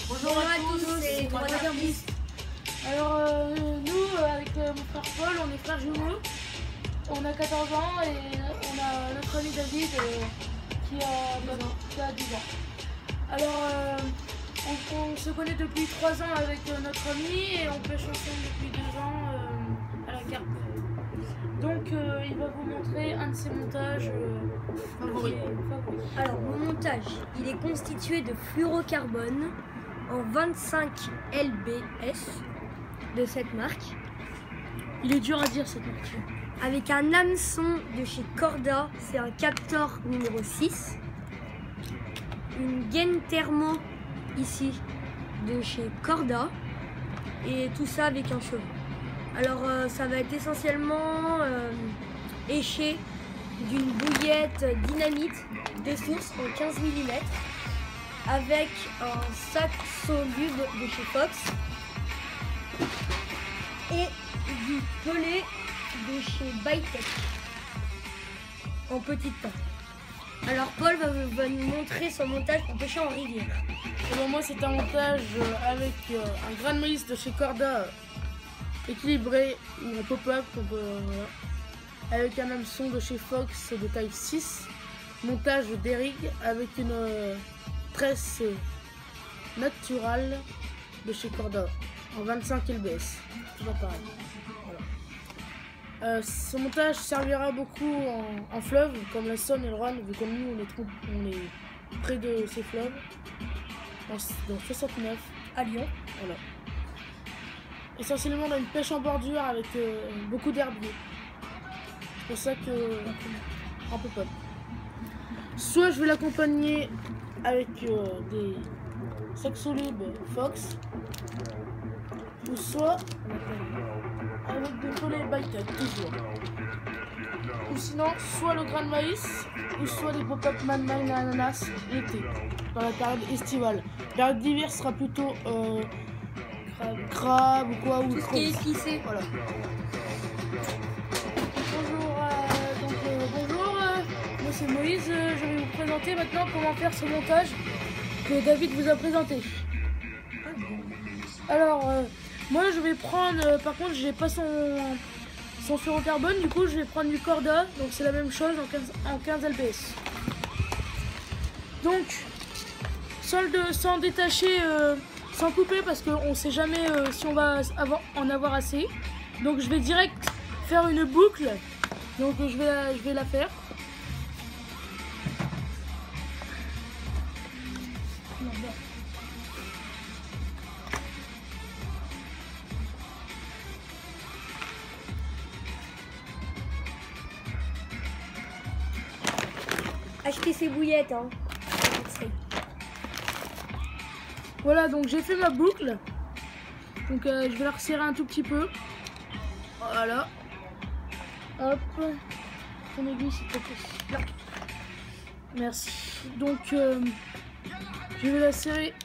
Bonjour à tous, c'est Trois Services. Alors nous, avec mon frère Paul, on est frères jumeaux. On a 14 ans et on a notre ami David qui a 10 ans. Alors on se connaît depuis 3 ans avec notre ami et on pêche ensemble depuis 2 ans à la carpe. Donc il va vous montrer un de ses montages favoris. Alors mon montage, il est constitué de fluorocarbone en 25 lbs de cette marque. Il est dur à dire cette marque. Avec un hameçon de chez Corda, c'est un Captor numéro 6. Une gaine thermo ici de chez Corda. Et tout ça avec un cheveu. Alors ça va être essentiellement éché d'une bouillette dynamite de source en 15 mm avec un sac soluble de chez Fox et du pelé de chez Bytech en petit temps. Alors Paul va nous montrer son montage pour pêcher en rivière. Alors moi c'est un montage avec un grain de maïs de chez Corda équilibré ou en pop-up voilà, avec un hameçon de chez Fox de taille 6, montage d'Eric avec une tresse naturelle de chez Corda en 25 lbs. Toujours pareil. Voilà. Ce montage servira beaucoup en fleuve comme la Saône et le Rhône, vu que nous on est près de ces fleuves, dans 69 à Lyon. Voilà. Essentiellement dans une pêche en bordure avec beaucoup d'herbiers. C'est pour ça que un peu pop. Soit je vais l'accompagner avec des sacs solubles Fox, ou soit avec des pelés Bytech toujours. Ou sinon soit le grain de maïs, ou soit des pop-up Man à ananas l'été, dans la période estivale. La période d'hiver sera plutôt crabe ou quoi, ou tout ce qui est épicé. Voilà. Bonjour, moi c'est Moïse, je vais vous présenter maintenant comment faire ce montage que David vous a présenté. Alors moi je vais prendre, par contre j'ai pas son fluorocarbone, du coup je vais prendre du Corda, donc c'est la même chose en 15 lbs. Donc sans détacher, sans couper parce qu'on sait jamais si on va en avoir assez. Donc je vais direct faire une boucle. Donc je vais la faire. Achetez ces bouillettes, hein. Voilà, donc j'ai fait ma boucle. Donc je vais la resserrer un tout petit peu. Voilà. Hop. Ton aiguille s'il te plaît. Là. Merci. Donc je vais la serrer,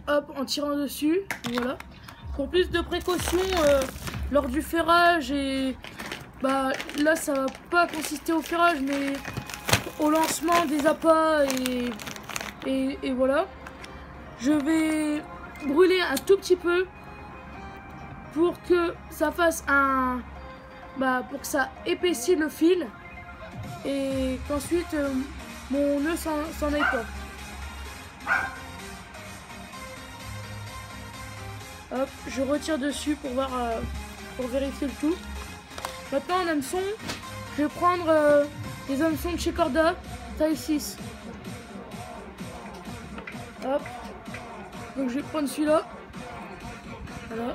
hop, en tirant dessus. Voilà. Pour plus de précaution lors du ferrage, et bah là ça va pas consister au ferrage mais au lancement des appâts et voilà. Je vais brûler un tout petit peu pour que ça fasse pour que ça épaississe le fil et qu'ensuite mon nœud s'en aille pas. Hop, je retire dessus pour voir, pour vérifier le tout. Maintenant en hameçon, je vais prendre des hameçons de chez Corda, taille 6. Hop, donc je vais prendre celui-là. Voilà.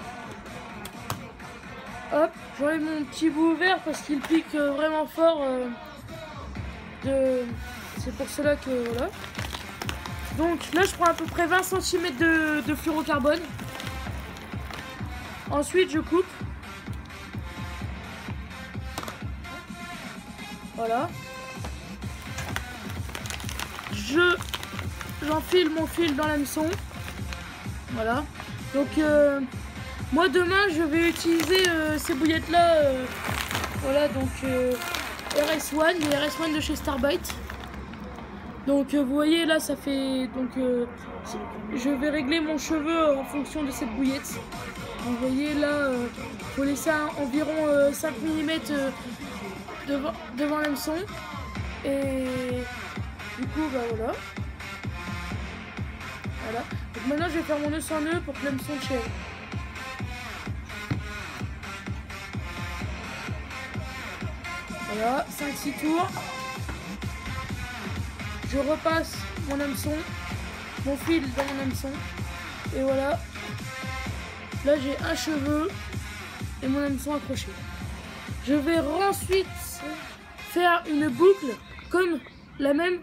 Hop, j'enlève mon petit bout vert parce qu'il pique vraiment fort. C'est pour cela que voilà. Donc là je prends à peu près 20 cm de fluorocarbone. Ensuite je coupe. Voilà. J'enfile mon fil dans l'hameçon. Voilà. Donc moi demain je vais utiliser ces bouillettes là. Voilà, donc RS1, les RS1 de chez Starbite. Donc vous voyez là ça fait donc je vais régler mon cheveu en fonction de cette bouillette. Donc, vous voyez là faut laisser environ 5 mm devant l'hameçon et du coup bah voilà. Voilà. Donc maintenant je vais faire mon nœud sans nœud pour que l'hameçon tienne. Voilà, 5-6 tours. Je repasse mon hameçon, mon fil dans mon hameçon. Et voilà. Là j'ai un cheveu et mon hameçon accroché. Je vais ensuite faire une boucle comme la même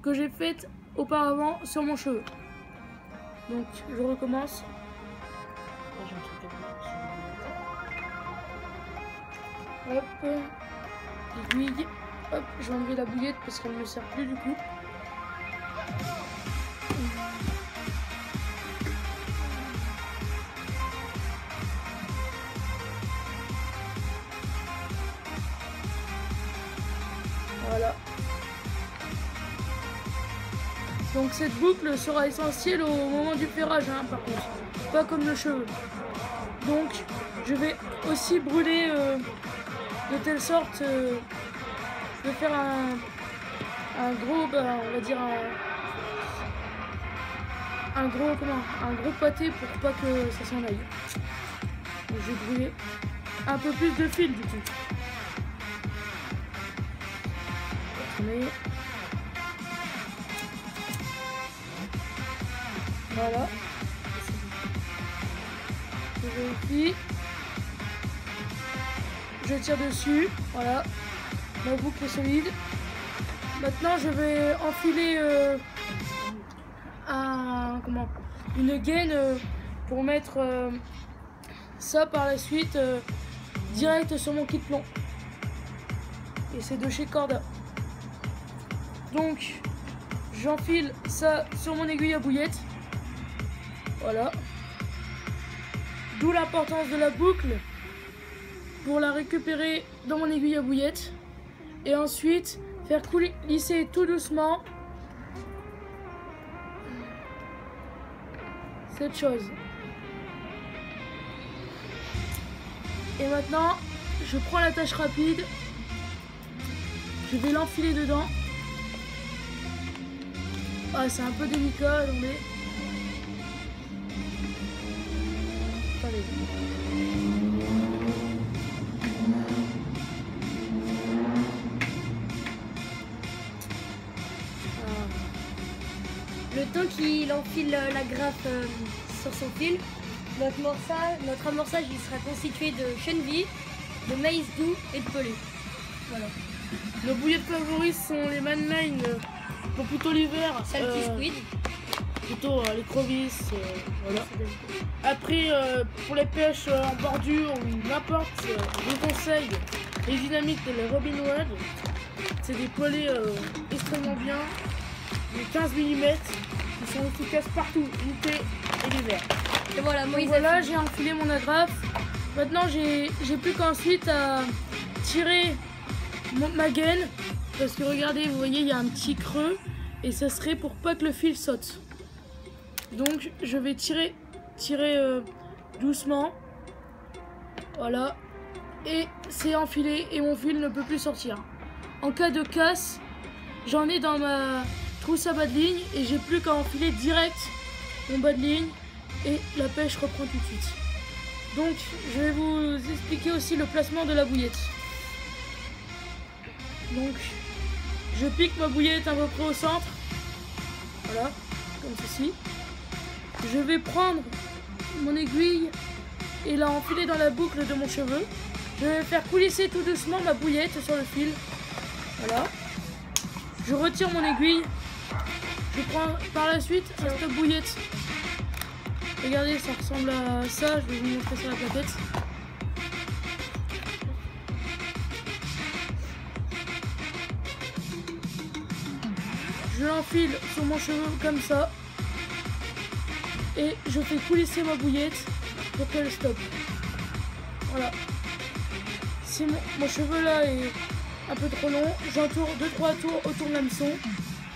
que j'ai faite auparavant sur mon cheveu. Donc je recommence. Hop, l'aiguille. Hop, je vais enlever la bouillette parce qu'elle ne me sert plus du coup. Voilà. Donc cette boucle sera essentielle au moment du ferrage, hein, par contre. Pas comme le cheveu. Donc je vais aussi brûler de telle sorte de faire un gros, on va dire un gros pâté pour pas que ça s'en aille. Donc, je vais brûler un peu plus de fil du coup. Voilà. Je vérifie. Je tire dessus. Voilà. Ma boucle est solide. Maintenant, je vais enfiler une gaine pour mettre ça par la suite direct sur mon kit plomb. Et c'est de chez Corda. Donc, j'enfile ça sur mon aiguille à bouillette. Voilà. D'où l'importance de la boucle pour la récupérer dans mon aiguille à bouillette. Et ensuite, faire coulisser tout doucement cette chose. Et maintenant, je prends la tâche rapide. Je vais l'enfiler dedans. Ah, c'est un peu délicat, attendez. Attendez. Le temps qu'il enfile la graffe sur son fil, notre amorçage il sera constitué de chenilles, de maïs doux et de pelé. Voilà. Nos bouillettes favoris sont les manlines pour plutôt l'hiver. Salty squid. Plutôt les crevisses. Voilà. Après, pour les pêches en bordure ou n'importe, je vous conseille les dynamites de la Robin Hood. C'est des pelés extrêmement bien. Les 15 mm qui sont efficaces partout, l'été et l'hiver. Et voilà, moi voilà, j'ai enfilé mon agrafe. Maintenant, j'ai plus qu'ensuite à tirer ma gaine. Parce que regardez, vous voyez, il y a un petit creux. Et ça serait pour pas que le fil saute. Donc, je vais tirer doucement. Voilà. Et c'est enfilé et mon fil ne peut plus sortir. En cas de casse, j'en ai dans ma trousse à bas de ligne et j'ai plus qu'à enfiler direct mon bas de ligne et la pêche reprend tout de suite. Donc je vais vous expliquer aussi le placement de la bouillette. Donc je pique ma bouillette à peu près au centre. Voilà, comme ceci. Je vais prendre mon aiguille et la enfiler dans la boucle de mon cheveu. Je vais faire coulisser tout doucement ma bouillette sur le fil. Voilà. Je retire mon aiguille. Je prends par la suite cette bouillette. Regardez, ça ressemble à ça. Je vais vous montrer sur la plaquette. Je l'enfile sur mon cheveu comme ça. Et je fais coulisser ma bouillette pour qu'elle stoppe. Voilà. Si mon cheveu là est un peu trop long, j'entoure 2-3 tours autour de l'hameçon.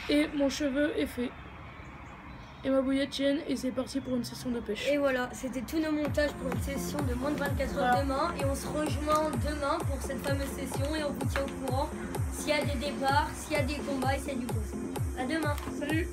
Et mon cheveu est fait. Et ma bouillette tienne et c'est parti pour une session de pêche. Et voilà, c'était tous nos montages pour une session de moins de 24 heures demain. Et on se rejoint demain pour cette fameuse session et on vous tient au courant s'il y a des départs, s'il y a des combats et s'il y a du poste. À demain. Salut!